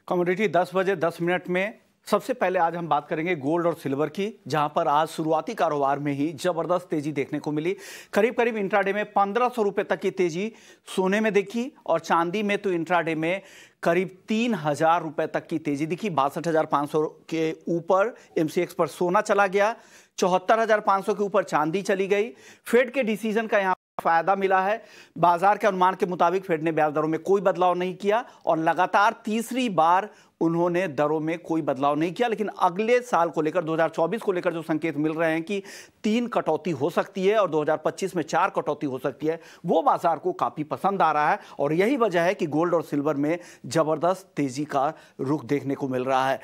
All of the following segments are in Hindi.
कमोडिटी 10 बजे 10 मिनट में। सबसे पहले आज हम बात करेंगे गोल्ड और सिल्वर की, जहां पर आज शुरुआती कारोबार में ही जबरदस्त तेजी देखने को मिली। करीब करीब इंट्राडे में 1500 रुपए तक की तेजी सोने में दिखी और चांदी में तो इंट्राडे में करीब 3000 रुपए तक की तेजी दिखी। 62,500 के ऊपर एमसीएक्स पर सोना चला गया, 74,500 के ऊपर चांदी चली गई। फेड के डिसीजन का यहाँ फायदा मिला है। बाजार के अनुमान के मुताबिक फेड ने ब्याज दरों में कोई बदलाव नहीं किया और लगातार तीसरी बार उन्होंने दरों में कोई बदलाव नहीं किया। लेकिन अगले साल को लेकर 2024 को लेकर जो संकेत मिल रहे हैं कि 3 कटौती हो सकती है और 2025 में 4 कटौती हो सकती है, वो बाजार को काफी पसंद आ रहा है और यही वजह है कि गोल्ड और सिल्वर में जबरदस्त तेजी का रुख देखने को मिल रहा है।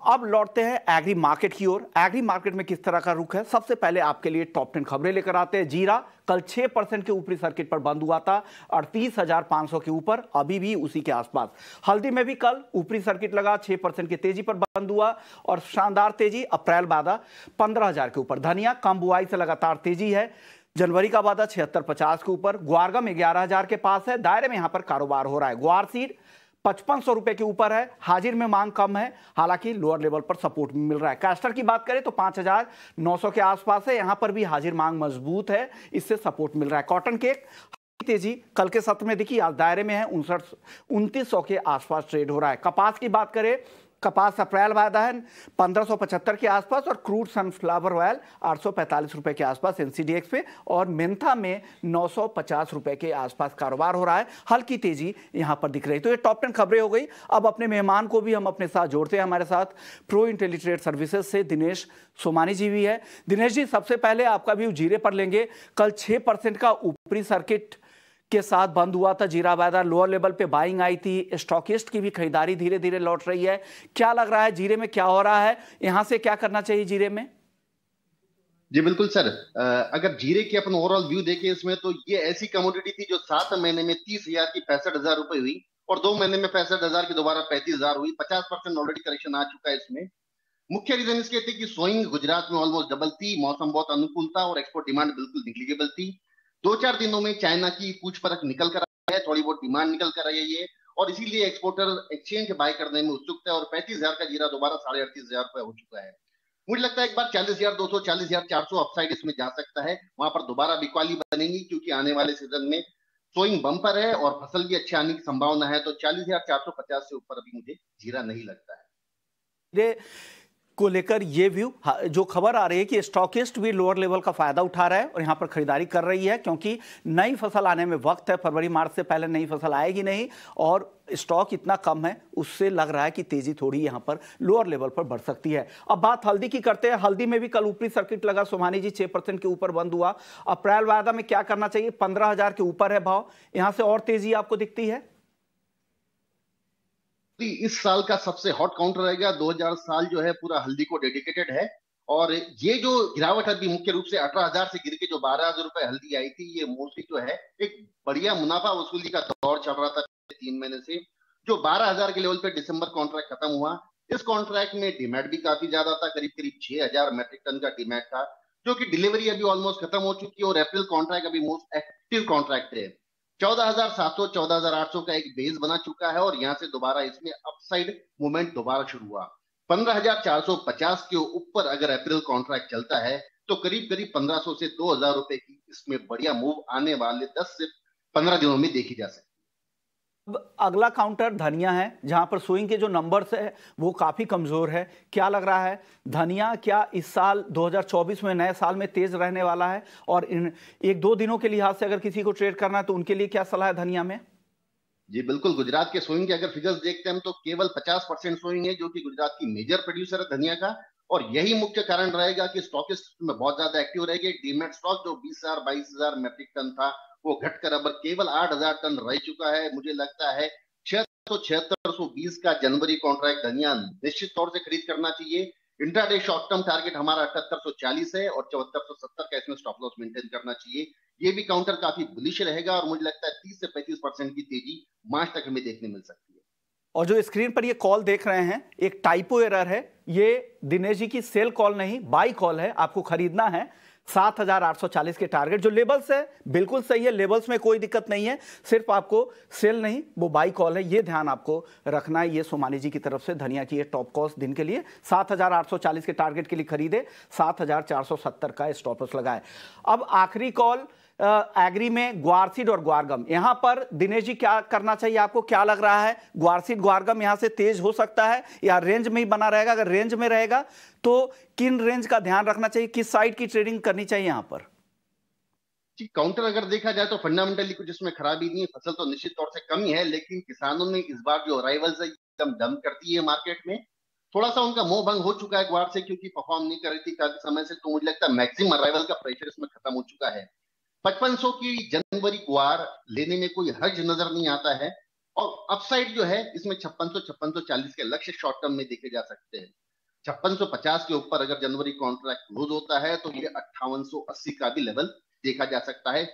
अब लौटते हैं एग्री मार्केट की ओर। एग्री मार्केट में किस तरह का रुख है, सबसे पहले आपके लिए टॉप 10 खबरें लेकर आते हैं। जीरा कल 6% के ऊपरी सर्किट पर बंद हुआ था, 38,500 के ऊपर, अभी भी उसी के आसपास। हल्दी में भी कल ऊपरी सर्किट लगा, 6% की तेजी पर बंद हुआ और शानदार तेजी। अप्रैल वादा 15,000 के ऊपर। धनिया कम बुआई से लगातार तेजी है, जनवरी का वादा 7650 के ऊपर। ग्वारगम 11,000 के पास है, दायरे में यहां पर कारोबार हो रहा है। ग्वार सीड 5500 रुपए के ऊपर है। हाजिर में मांग कम है, हालांकि लोअर लेवल पर सपोर्ट मिल रहा है। कैस्टर की बात करें तो 5900 के आसपास है, यहां पर भी हाजिर मांग मजबूत है, इससे सपोर्ट मिल रहा है। कॉटन केक तेजी कल के सत्र में दिखी, आज दायरे में है, 2900 के आसपास ट्रेड हो रहा है। कपास की बात करें, कपास अप्रैल वायदा है 1575 के आसपास और क्रूड सनफ्लावर ऑयल 845 रुपए के आसपास एनसीडीएक्स पे और मेंथा में 950 रुपए के आसपास कारोबार हो रहा है। हल्की तेजी यहां पर दिख रही। तो ये टॉप 10 खबरें हो गई। अब अपने मेहमान को भी हम अपने साथ जोड़ते हैं। हमारे साथ प्रो इंटेलीट्रेड सर्विसेज से दिनेश सोमानी जी भी है। दिनेश जी, सबसे पहले आपका व्यू जीरे पर लेंगे। कल 6% का ऊपरी सर्किट के साथ बंद हुआ था जीरा बाजार, लोअर लेवल पे बाइंग आई थी, स्टॉकिस्ट की भी खरीदारी धीरे धीरे लौट रही है। क्या लग रहा है जीरे में क्या हो रहा है, यहां से क्या करना चाहिए जीरे में? जी बिल्कुल सर, अगर जीरे की अपन ओवरऑल व्यू देखें इसमें, तो ये ऐसी कमोडिटी थी जो 7 महीने में 30,000 की 65,000 रुपए हुई और 2 महीने में 65,000 की दोबारा 35,000 हुई। 50% ऑलरेडी करेक्शन आ चुका है इसमें। मुख्य रीजन इसके थे कि सोइंग गुजरात में ऑलमोस्ट डबल थी, मौसम बहुत अनुकूल था और एक्सपोर्ट डिमांड बिल्कुल निग्लिजिबल थी। 2-4 दिनों में चाइना की पूछ परख निकल कर आई है, थोड़ी बहुत डिमांड निकल कर आई है और इसीलिए एक्सपोर्टर एक्सचेंज बाय करने में उत्सुक है और 35,000 का जीरा दोबारा 38,500 रुपए हो चुका है। मुझे लगता है एक बार 40,200 40,400 अपसाइड इसमें जा सकता है, वहां पर दोबारा बिकवाली बनेगी क्योंकि आने वाले सीजन में सोइंग बम्पर है और फसल भी अच्छे आने की संभावना है। तो 40,450 से ऊपर अभी मुझे जीरा नहीं लगता है को लेकर ये व्यू। जो खबर आ रही है कि स्टॉकिस्ट भी लोअर लेवल का फायदा उठा रहा है और यहां पर खरीदारी कर रही है क्योंकि नई फसल आने में वक्त है, फरवरी मार्च से पहले नई फसल आएगी नहीं और स्टॉक इतना कम है, उससे लग रहा है कि तेजी थोड़ी यहां पर लोअर लेवल पर बढ़ सकती है। अब बात हल्दी की करते हैं। हल्दी में भी कल ऊपरी सर्किट लगा, सोमानी जी 6% के ऊपर बंद हुआ। अप्रैल वायदा में क्या करना चाहिए? 15,000 के ऊपर है भाव, यहां से और तेजी आपको दिखती है? इस साल का सबसे हॉट काउंटर रहेगा। 2000 साल जो है पूरा हल्दी को डेडिकेटेड है और ये जो गिरावट अभी मुख्य रूप से 18,000 से गिर के जो 12,000 रुपए हल्दी आई थी, ये मोस्टली जो है एक बढ़िया मुनाफा वसूली का दौर चल रहा था 3 महीने से। जो 12,000 के लेवल पे दिसंबर कॉन्ट्रैक्ट खत्म हुआ, इस कॉन्ट्रैक्ट में डिमांड भी काफी ज्यादा था, करीब करीब 6,000 मेट्रिक टन का डिमांड था, जो कि डिलीवरी अभी ऑलमोस्ट खत्म हो चुकी है और अप्रैल कॉन्ट्रैक्ट अभी मोस्ट एक्टिव कॉन्ट्रैक्ट है। 14,700 14,800 का एक बेस बना चुका है और यहां से दोबारा इसमें अपसाइड मूवमेंट दोबारा शुरू हुआ। 15,450 के ऊपर अगर अप्रैल कॉन्ट्रैक्ट चलता है तो करीब करीब 1,500 से 2,000 रुपए की इसमें बढ़िया मूव आने वाले 10 से 15 दिनों में देखी जा सकती है। अब अगला काउंटर धनिया है, जहां पर स्विंग के जो नंबर्स है वो काफी कमजोर है। क्या लग रहा है धनिया क्या इस साल 2024 में नए साल में तेज रहने वाला है? और इन 1-2 दिनों के लिहाज से अगर किसी को ट्रेड करना है तो उनके लिए क्या सलाह है धनिया में? जी बिल्कुल, गुजरात के सोइंग के अगर फिगर्स देखते हैं हम तो केवल 50% सोइंग है, जो कि गुजरात की मेजर प्रोड्यूसर है धनिया का और यही मुख्य कारण रहेगा कि स्टॉकिस्ट में बहुत ज्यादा एक्टिव रहेगी। डीमैट स्टॉक जो 20,000 22,000 मेट्रिक टन था वो घटकर अब केवल 8,000 टन रह चुका है। मुझे लगता है 7620 का जनवरी कॉन्ट्रैक्ट धनिया निश्चित तौर से खरीद करना चाहिए। इंट्राडे शॉर्ट टर्म टारगेट हमारा 7840 है और 7470 का इसमें स्टॉप लॉस मेंटेन करना चाहिए। ये भी काउंटर काफी बुलिश रहेगा और मुझे लगता है 30 से 35% की तेजी मार्च तक हमें देखने मिल सकती है। और जो स्क्रीन पर ये कॉल देख रहे हैं, एक टाइपो एरर है, ये दिनेश जी की सेल कॉल नहीं बाई कॉल है, आपको खरीदना है 7,840 के टारगेट जो लेवल्स है बिल्कुल सही है, लेवल्स में कोई दिक्कत नहीं है, सिर्फ आपको सेल नहीं वो बाई कॉल है, ये ध्यान आपको रखना है। ये सोमानी जी की तरफ से धनिया की ये टॉप कॉस्ट दिन के लिए 7,840 के टारगेट के लिए खरीदे, 7,470 का स्टॉप लॉस लगाए। अब आखिरी कॉल एग्री में ग्वारसीड और ग्वारगम, यहां पर दिनेश जी क्या करना चाहिए आपको, क्या लग रहा है? ग्वारसीड ग्वारगम यहां से तेज हो सकता है या रेंज में ही बना रहेगा? अगर रेंज में रहेगा तो किन रेंज का ध्यान रखना चाहिए, किस साइड की ट्रेडिंग करनी चाहिए यहां पर? जी, काउंटर अगर देखा जाए तो फंडामेंटली कुछ इसमें खराबी नहीं है, फसल तो निश्चित तौर से कमी है, लेकिन किसानों ने इस बार जो अराइवल्स है एकदम डंप कर दी है मार्केट में। थोड़ा सा उनका मोह भंग हो चुका है ग्वार से, क्योंकि परफॉर्म नहीं कर रही थी काफी समय से, तो मुझे लगता है मैक्सिमम अराइवल का प्रेशर इसमें खत्म हो चुका है। 5500 की जनवरी ग्वार लेने में कोई हर्ज नजर नहीं आता है, और अपसाइड जो है इसमें 5640 के लक्ष्य शॉर्ट टर्म में देखे जा सकते हैं। 5650 के ऊपर अगर जनवरी कॉन्ट्रैक्ट क्लोज होता है तो ये 5880 का भी लेवल देखा जा सकता है।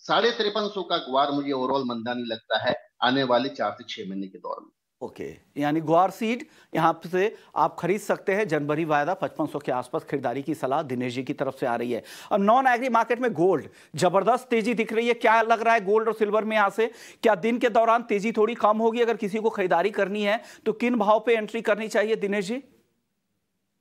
5350 का ग्वार मुझे ओवरऑल मंदा नहीं लगता है आने वाले 4 से 6 महीने के दौर में। ओके, यानी ग्वार सीड यहां से आप खरीद सकते हैं, जनवरी वायदा 5500 के आसपास खरीदारी की सलाह दिनेश जी की तरफ से आ रही है। अब नॉन एग्री मार्केट में गोल्ड जबरदस्त तेजी दिख रही है, क्या लग रहा है गोल्ड और सिल्वर में यहां से क्या दिन के दौरान तेजी थोड़ी कम होगी? अगर किसी को खरीदारी करनी है तो किन भाव पे एंट्री करनी चाहिए दिनेश जी?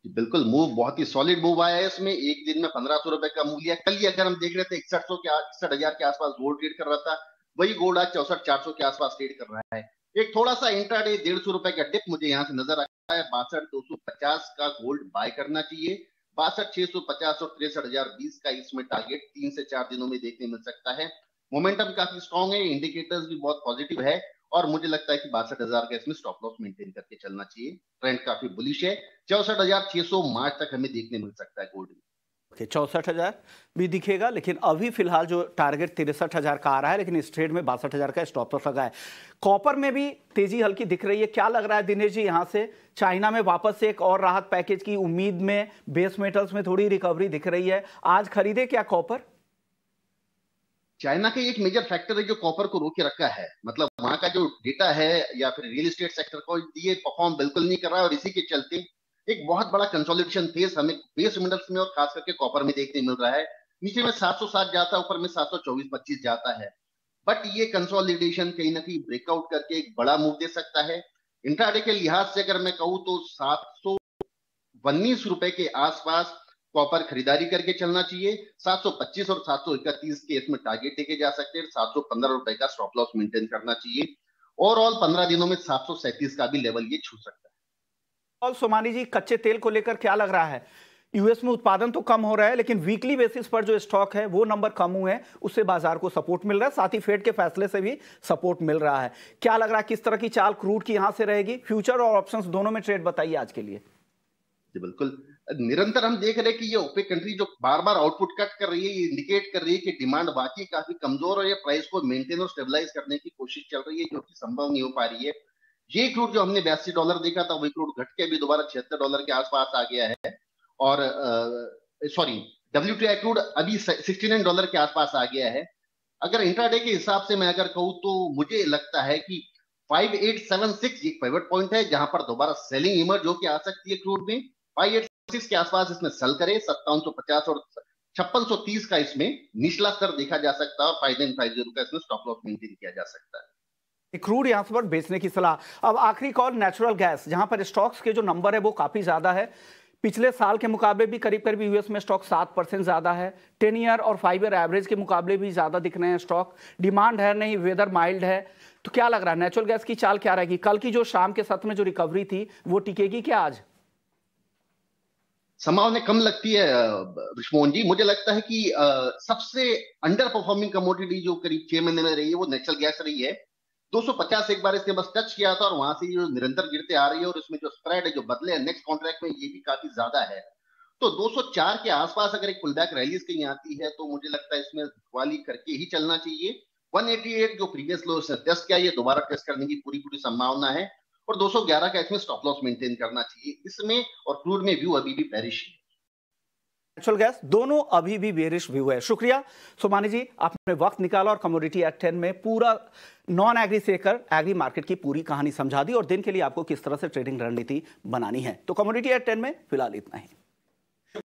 बिल्कुल, मूव बहुत ही सॉलिड मूव आया है इसमें, एक दिन में 1500 रुपए का मूव लिया। कल ही अगर हम देख रहे थे 61,000 के आसपास गोल्ड ट्रेड कर रहा था, वही गोल्ड आज 64,400 के आसपास ट्रेड कर रहा है। एक थोड़ा सा इंट्राडे 150 रुपए का डिप मुझे यहाँ से नजर आता है। 62,250 का गोल्ड बाय करना चाहिए। 62,650 और 63,020 का इसमें टारगेट 3 से 4 दिनों में देखने मिल सकता है। मोमेंटम काफी स्ट्रॉन्ग है, इंडिकेटर्स भी बहुत पॉजिटिव है, और मुझे लगता है कि 62,000 का इसमें स्टॉप लॉस मेंटेन करके चलना चाहिए। ट्रेंड काफी बुलिश है। 64,600 मार्च तक हमें देखने मिल सकता है गोल्ड में। 64,000 भी दिखेगा, लेकिन अभी फिलहाल जो टारगेट 63,000 का आ रहा है, लेकिन इस ट्रेड में 62,000 का स्टॉप लॉस लगा है। कॉपर में भी तेजी हल्की दिख रही है, क्या लग रहा है दिनेश जी यहां से? चाइना में वापस से एक और राहत पैकेज की उम्मीद में बेस मेटल्स में थोड़ी रिकवरी दिख रही है, आज खरीदे क्या कॉपर? चाइना का एक मेजर फैक्टर है जो कॉपर को रोके रखा है, मतलब वहां का जो डेटा है या फिर रियल एस्टेट सेक्टर को ये परफॉर्म बिल्कुल नहीं कर रहा है, और इसी के चलते एक बहुत बड़ा कंसोलिडेशन फेज हमें बेस मेटल्स में और खास करके कॉपर में देखने मिल रहा है। नीचे में 707 जाता है, ऊपर में 724-25 जाता है, बट ये कंसोलिडेशन कहीं ना कहीं ब्रेकआउट करके एक बड़ा मूव दे सकता है। इंट्राडे के लिहाज से अगर मैं कहूँ तो 719 रुपए के आसपास कॉपर खरीदारी करके चलना चाहिए। 725 और 731 के इसमें टारगेट देखे जा सकते हैं। 715 रुपए का स्टॉप लॉस मेंटेन करना चाहिए। ओवरऑल 15 दिनों में 737 का भी लेवल ये छू सकता है। और सोमानी जी, कच्चे तेल को लेकर क्या लग रहा है? यूएस में उत्पादन तो कम हो रहा है, लेकिन वीकली बेसिस पर जो स्टॉक है वो नंबर कम हुए हैं, उससे बाजार को सपोर्ट मिल रहा है, साथ ही फेड के फैसले से भी सपोर्ट मिल रहा है। क्या लग रहा है किस तरह की चाल क्रूड की यहां से रहेगी? फ्यूचर और ऑप्शंस दोनों में ट्रेड बताइए आज के लिए। जी बिल्कुल, निरंतर हम देख रहे हैं कि ये ओपेक कंट्री जो बार बार आउटपुट कट कर रही है, ये इंडिकेट कर रही है कि डिमांड बाकी काफी कमजोर है, प्राइस को मेंटेन और स्टेबलाइज करने की कोशिश चल रही है, जो कि संभव नहीं हो पा रही है। ये क्रूड जो हमने $82 देखा था, वही क्रूड घट के अभी दोबारा $76 के आसपास आ गया है, और सॉरी WTI क्रूड अभी $69 के आसपास आ गया है। अगर इंट्राडे के हिसाब से मैं अगर कहूँ तो मुझे लगता है कि 5876 एक पिवट पॉइंट है, जहां पर दोबारा सेलिंग इमर्ज होकर आ सकती है क्रूड में। 586 के आसपास इसमें सेल करे, 5750 और 5630 का इसमें निचला स्तर देखा जा सकता है, और 5950 का इसमें स्टॉप लॉस मेंटेन किया जा सकता है। क्रूड यहां पर बेचने की सलाह। अब आखिरी कॉल नेचुरल गैस, जहां पर स्टॉक्स के जो नंबर है वो काफी ज्यादा है, पिछले साल के मुकाबले भी करीब करीब यूएस में स्टॉक 7% ज्यादा है, 10 ईयर और 5 ईयर एवरेज के मुकाबले भी ज्यादा दिख रहे हैं स्टॉक। डिमांड है नहीं, वेदर माइल्ड है, तो क्या लग रहा है नेचुरल गैस की चाल क्या रहेगी? कल की जो शाम के सत्र में जो रिकवरी थी वो टिकेगी क्या आज? संभावना कम लगती है रिश्मोहन जी। मुझे लगता है कि सबसे अंडर परफॉर्मिंग कमोडिटी जो करीब 6 महीने में रही है वो नेचुरल गैस रही है। 250 एक बार इसने बस टच किया था, और वहां से जो निरंतर गिरते आ रही है, और इसमें जो स्प्रेड है जो बदले हैं नेक्स्ट कॉन्ट्रैक्ट में, ये भी काफी ज्यादा है। तो 204 के आसपास अगर एक पुलबैक रैलीज कहीं आती है तो मुझे लगता है इसमें वाली करके ही चलना चाहिए। 188 जो प्रीवियस लो से टेस्ट किया, ये दोबारा टेस्ट करने की पूरी पूरी संभावना है, और 211 का इसमें स्टॉप लॉस मेंटेन करना चाहिए इसमें, और क्रूड में व्यू अभी भी बेरिश है। नेचुरल गैस दोनों अभी भी बेरिश व्यू है। शुक्रिया सोमानी जी, आपने वक्त निकाला और कमोडिटी एट 10 में पूरा नॉन एग्री से लेकर एग्री मार्केट की पूरी कहानी समझा दी, और दिन के लिए आपको किस तरह से ट्रेडिंग रणनीति बनानी है। तो कमोडिटी एट 10 में फिलहाल इतना ही।